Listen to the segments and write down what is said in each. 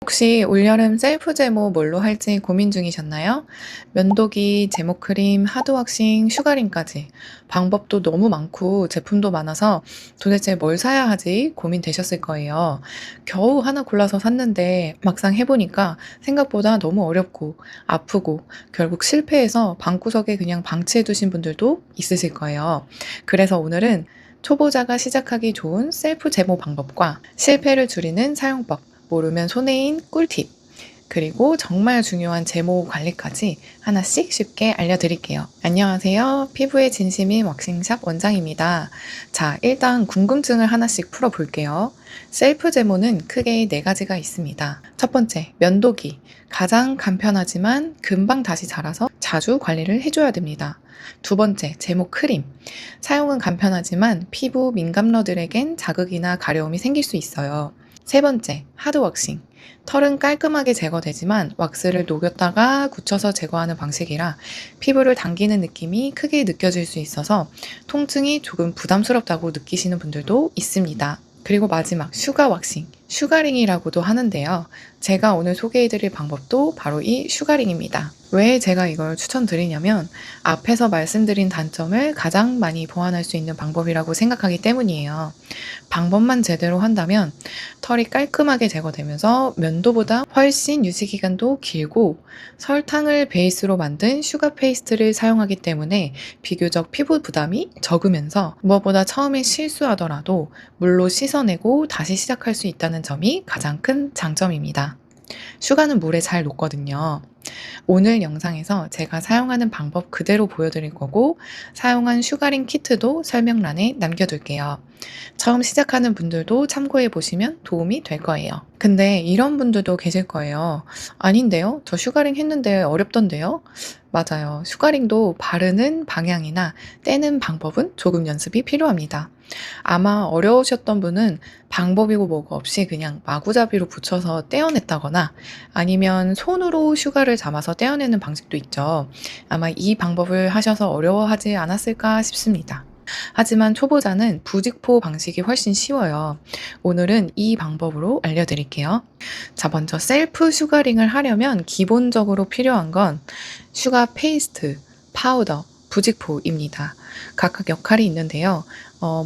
혹시 올여름 셀프 제모 뭘로 할지 고민 중이셨나요? 면도기, 제모 크림, 하드 왁싱, 슈가링까지 방법도 너무 많고 제품도 많아서 도대체 뭘 사야 하지 고민되셨을 거예요. 겨우 하나 골라서 샀는데 막상 해보니까 생각보다 너무 어렵고 아프고 결국 실패해서 방구석에 그냥 방치해 두신 분들도 있으실 거예요. 그래서 오늘은 초보자가 시작하기 좋은 셀프 제모 방법과 실패를 줄이는 사용법, 모르면 손해인 꿀팁, 그리고 정말 중요한 제모 관리까지 하나씩 쉽게 알려드릴게요. 안녕하세요. 피부의 진심인 왁싱샵 원장입니다. 자, 일단 궁금증을 하나씩 풀어볼게요. 셀프 제모는 크게 네 가지가 있습니다. 첫 번째, 면도기. 가장 간편하지만 금방 다시 자라서 자주 관리를 해줘야 됩니다. 두 번째, 제모 크림. 사용은 간편하지만 피부 민감러들에겐 자극이나 가려움이 생길 수 있어요. 세 번째, 하드 왁싱. 털은 깔끔하게 제거되지만 왁스를 녹였다가 굳혀서 제거하는 방식이라 피부를 당기는 느낌이 크게 느껴질 수 있어서 통증이 조금 부담스럽다고 느끼시는 분들도 있습니다. 그리고 마지막, 슈가 왁싱. 슈가링이라고도 하는데요. 제가 오늘 소개해드릴 방법도 바로 이 슈가링입니다. 왜 제가 이걸 추천드리냐면 앞에서 말씀드린 단점을 가장 많이 보완할 수 있는 방법이라고 생각하기 때문이에요. 방법만 제대로 한다면 털이 깔끔하게 제거되면서 면도보다 훨씬 유지기간도 길고 설탕을 베이스로 만든 슈가 페이스트를 사용하기 때문에 비교적 피부 부담이 적으면서 무엇보다 처음에 실수하더라도 물로 씻어내고 다시 시작할 수 있다는 점이 가장 큰 장점입니다. 슈가는 물에 잘 녹거든요. 오늘 영상에서 제가 사용하는 방법 그대로 보여드릴 거고 사용한 슈가링 키트도 설명란에 남겨둘게요. 처음 시작하는 분들도 참고해 보시면 도움이 될 거예요. 근데 이런 분들도 계실 거예요. 아닌데요? 저 슈가링 했는데 어렵던데요? 맞아요. 슈가링도 바르는 방향이나 떼는 방법은 조금 연습이 필요합니다. 아마 어려우셨던 분은 방법이고 뭐고 없이 그냥 마구잡이로 붙여서 떼어냈다거나 아니면 손으로 슈가를 잡아서 떼어내는 방식도 있죠. 아마 이 방법을 하셔서 어려워하지 않았을까 싶습니다. 하지만 초보자는 부직포 방식이 훨씬 쉬워요. 오늘은 이 방법으로 알려드릴게요. 자, 먼저 셀프 슈가링을 하려면 기본적으로 필요한 건 슈가 페이스트, 파우더, 부직포입니다. 각각 역할이 있는데요.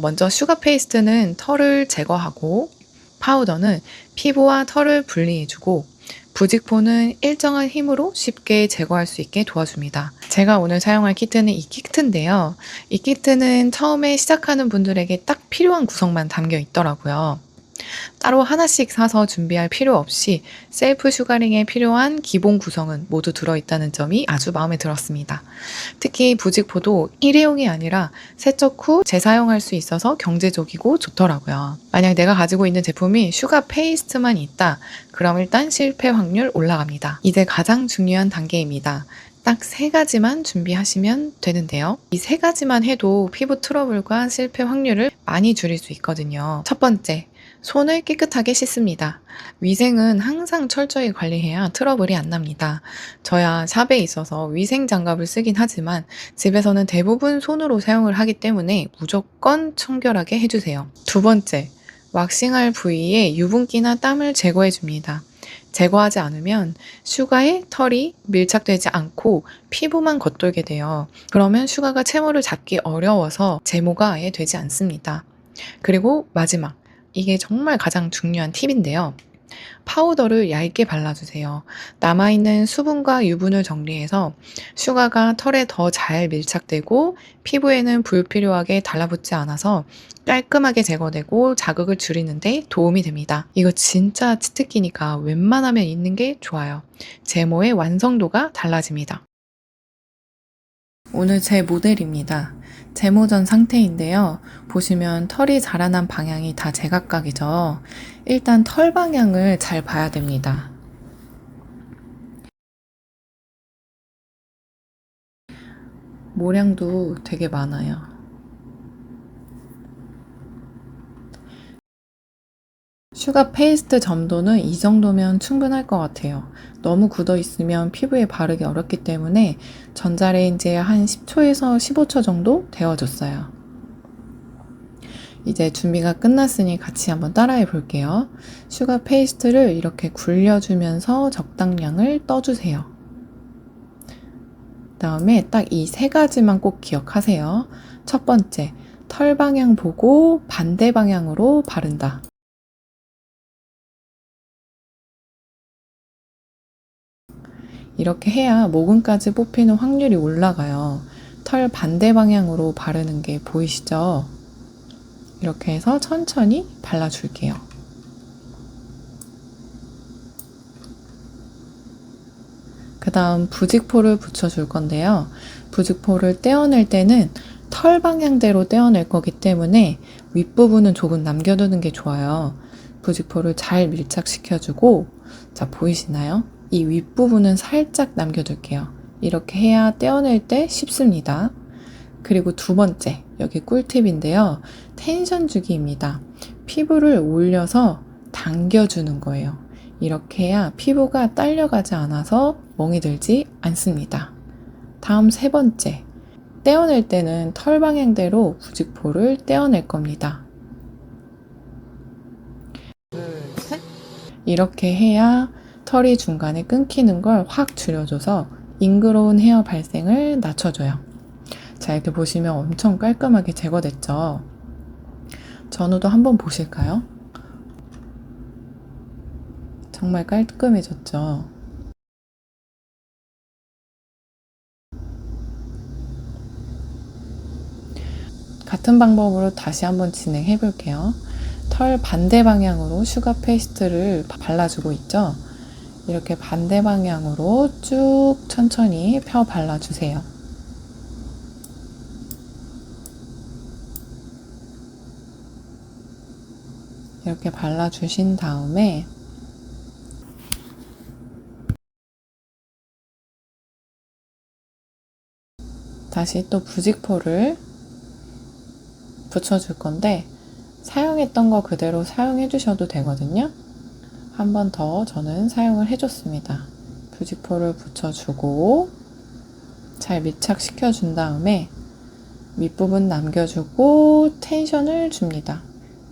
먼저 슈가 페이스트는 털을 제거하고 파우더는 피부와 털을 분리해주고 부직포는 일정한 힘으로 쉽게 제거할 수 있게 도와줍니다. 제가 오늘 사용할 키트는 이 키트인데요. 이 키트는 처음에 시작하는 분들에게 딱 필요한 구성만 담겨 있더라고요. 따로 하나씩 사서 준비할 필요 없이 셀프 슈가링에 필요한 기본 구성은 모두 들어있다는 점이 아주 마음에 들었습니다. 특히 부직포도 일회용이 아니라 세척 후 재사용할 수 있어서 경제적이고 좋더라고요. 만약 내가 가지고 있는 제품이 슈가 페이스트만 있다, 그럼 일단 실패 확률 올라갑니다. 이제 가장 중요한 단계입니다. 딱 세 가지만 준비하시면 되는데요. 이 세 가지만 해도 피부 트러블과 실패 확률을 많이 줄일 수 있거든요. 첫 번째, 손을 깨끗하게 씻습니다. 위생은 항상 철저히 관리해야 트러블이 안 납니다. 저야 샵에 있어서 위생 장갑을 쓰긴 하지만 집에서는 대부분 손으로 사용을 하기 때문에 무조건 청결하게 해주세요. 두 번째, 왁싱할 부위에 유분기나 땀을 제거해 줍니다. 제거하지 않으면 슈가에 털이 밀착되지 않고 피부만 겉돌게 돼요. 그러면 슈가가 채모를 잡기 어려워서 제모가 아예 되지 않습니다. 그리고 마지막, 이게 정말 가장 중요한 팁인데요. 파우더를 얇게 발라주세요. 남아있는 수분과 유분을 정리해서 슈가가 털에 더 잘 밀착되고 피부에는 불필요하게 달라붙지 않아서 깔끔하게 제거되고 자극을 줄이는데 도움이 됩니다. 이거 진짜 치트키니까 웬만하면 있는 게 좋아요. 제모의 완성도가 달라집니다. 오늘 제 모델입니다. 제모 전 상태인데요. 보시면 털이 자라난 방향이 다 제각각이죠. 일단 털 방향을 잘 봐야 됩니다. 모량도 되게 많아요. 슈가 페이스트 점도는 이 정도면 충분할 것 같아요. 너무 굳어 있으면 피부에 바르기 어렵기 때문에 전자레인지에 한 10초에서 15초 정도 데워줬어요. 이제 준비가 끝났으니 같이 한번 따라해 볼게요. 슈가 페이스트를 이렇게 굴려주면서 적당량을 떠주세요. 그다음에 딱 이 세 가지만 꼭 기억하세요. 첫 번째, 털 방향 보고 반대 방향으로 바른다. 이렇게 해야 모근까지 뽑히는 확률이 올라가요. 털 반대 방향으로 바르는 게 보이시죠? 이렇게 해서 천천히 발라줄게요. 그 다음 부직포를 붙여줄 건데요. 부직포를 떼어낼 때는 털 방향대로 떼어낼 거기 때문에 윗부분은 조금 남겨두는 게 좋아요. 부직포를 잘 밀착시켜주고, 자, 보이시나요? 이 윗부분은 살짝 남겨둘게요. 이렇게 해야 떼어낼 때 쉽습니다. 그리고 두 번째, 여기 꿀팁인데요. 텐션 주기입니다. 피부를 올려서 당겨주는 거예요. 이렇게 해야 피부가 딸려가지 않아서 멍이 들지 않습니다. 다음 세 번째, 떼어낼 때는 털 방향대로 부직포를 떼어낼 겁니다. 둘, 셋. 이렇게 해야 털이 중간에 끊기는 걸 확 줄여줘서 잉그러운 헤어 발생을 낮춰줘요. 자, 이렇게 보시면 엄청 깔끔하게 제거됐죠? 전후도 한번 보실까요? 정말 깔끔해졌죠? 같은 방법으로 다시 한번 진행해 볼게요. 털 반대 방향으로 슈가 페이스트를 발라주고 있죠? 이렇게 반대 방향으로 쭉 천천히 펴 발라주세요. 이렇게 발라주신 다음에 다시 또 부직포를 붙여줄 건데 사용했던 거 그대로 사용해 주셔도 되거든요. 한 번 더 저는 사용을 해줬습니다. 부직포를 붙여주고 잘 밀착시켜 준 다음에 윗부분 남겨주고 텐션을 줍니다.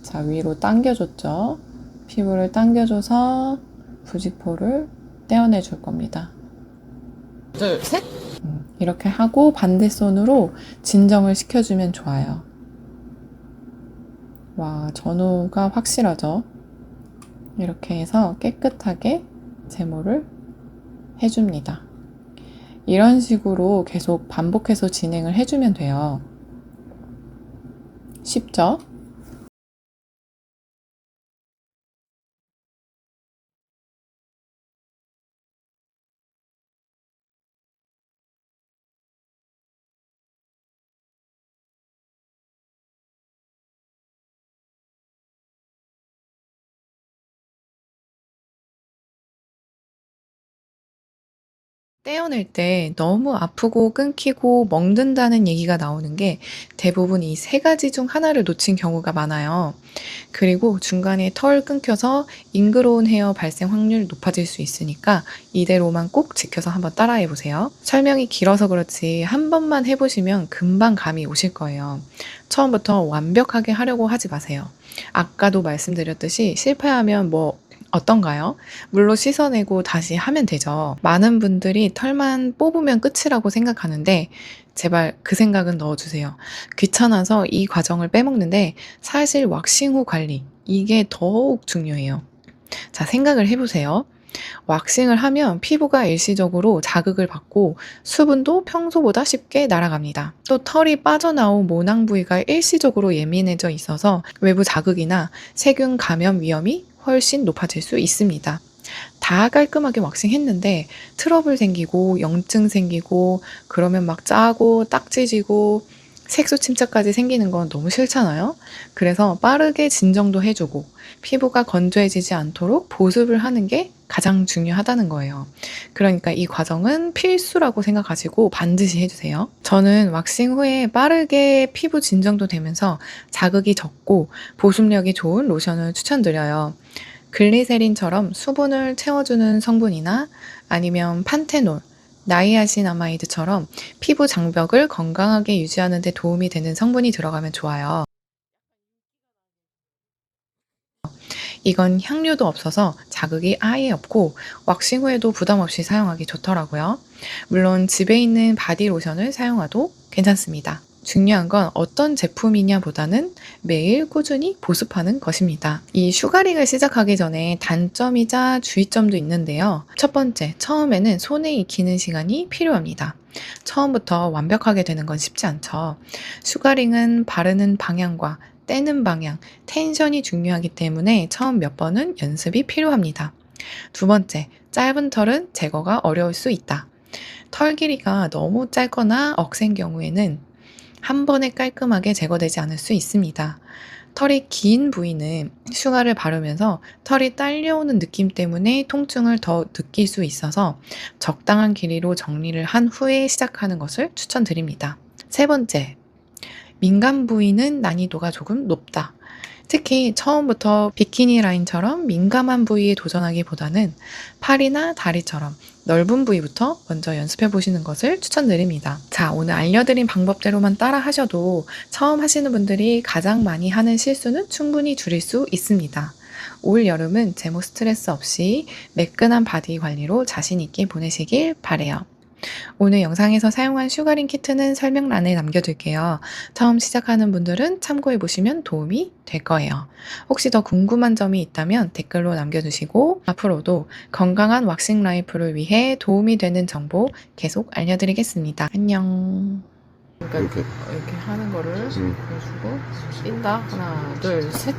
자, 위로 당겨줬죠. 피부를 당겨줘서 부직포를 떼어내 줄 겁니다. 둘, 셋! 이렇게 하고 반대손으로 진정을 시켜주면 좋아요. 와, 전후가 확실하죠? 이렇게 해서 깨끗하게 제모를 해줍니다. 이런 식으로 계속 반복해서 진행을 해주면 돼요. 쉽죠? 떼어낼 때 너무 아프고 끊기고 멍든다는 얘기가 나오는 게 대부분 이 세 가지 중 하나를 놓친 경우가 많아요. 그리고 중간에 털 끊겨서 잉그러운 헤어 발생 확률 높아질 수 있으니까 이대로만 꼭 지켜서 한번 따라해 보세요. 설명이 길어서 그렇지 한 번만 해보시면 금방 감이 오실 거예요. 처음부터 완벽하게 하려고 하지 마세요. 아까도 말씀드렸듯이 실패하면 어떤가요? 물로 씻어내고 다시 하면 되죠. 많은 분들이 털만 뽑으면 끝이라고 생각하는데 제발 그 생각은 넣어주세요. 귀찮아서 이 과정을 빼먹는데 사실 왁싱 후 관리, 이게 더욱 중요해요. 자, 생각을 해보세요. 왁싱을 하면 피부가 일시적으로 자극을 받고 수분도 평소보다 쉽게 날아갑니다. 또 털이 빠져나온 모낭 부위가 일시적으로 예민해져 있어서 외부 자극이나 세균 감염 위험이 훨씬 높아질 수 있습니다. 다 깔끔하게 왁싱했는데 트러블 생기고 염증 생기고 그러면 막 짜고 딱지지고 색소 침착까지 생기는 건 너무 싫잖아요. 그래서 빠르게 진정도 해주고 피부가 건조해지지 않도록 보습을 하는 게 가장 중요하다는 거예요. 그러니까 이 과정은 필수라고 생각하시고 반드시 해주세요. 저는 왁싱 후에 빠르게 피부 진정도 되면서 자극이 적고 보습력이 좋은 로션을 추천드려요. 글리세린처럼 수분을 채워주는 성분이나 아니면 판테놀, 나이아신아마이드처럼 피부 장벽을 건강하게 유지하는 데 도움이 되는 성분이 들어가면 좋아요. 이건 향료도 없어서 자극이 아예 없고 왁싱 후에도 부담 없이 사용하기 좋더라고요. 물론 집에 있는 바디로션을 사용해도 괜찮습니다. 중요한 건 어떤 제품이냐 보다는 매일 꾸준히 보습하는 것입니다. 이 슈가링을 시작하기 전에 단점이자 주의점도 있는데요. 첫 번째, 처음에는 손에 익히는 시간이 필요합니다. 처음부터 완벽하게 되는 건 쉽지 않죠. 슈가링은 바르는 방향과 떼는 방향, 텐션이 중요하기 때문에 처음 몇 번은 연습이 필요합니다. 두 번째, 짧은 털은 제거가 어려울 수 있다. 털 길이가 너무 짧거나 억센 경우에는 한 번에 깔끔하게 제거되지 않을 수 있습니다. 털이 긴 부위는 슈가를 바르면서 털이 딸려오는 느낌 때문에 통증을 더 느낄 수 있어서 적당한 길이로 정리를 한 후에 시작하는 것을 추천드립니다. 세 번째, 민감 부위는 난이도가 조금 높다. 특히 처음부터 비키니 라인처럼 민감한 부위에 도전하기보다는 팔이나 다리처럼 넓은 부위부터 먼저 연습해 보시는 것을 추천드립니다. 자, 오늘 알려드린 방법대로만 따라 하셔도 처음 하시는 분들이 가장 많이 하는 실수는 충분히 줄일 수 있습니다. 올 여름은 제모 스트레스 없이 매끈한 바디 관리로 자신 있게 보내시길 바래요. 오늘 영상에서 사용한 슈가링 키트는 설명란에 남겨둘게요. 처음 시작하는 분들은 참고해보시면 도움이 될 거예요. 혹시 더 궁금한 점이 있다면 댓글로 남겨주시고 앞으로도 건강한 왁싱 라이프를 위해 도움이 되는 정보 계속 알려드리겠습니다. 안녕. 그러니까 이렇게 하는 거를 보여주고 뛴다. 하나, 둘, 셋.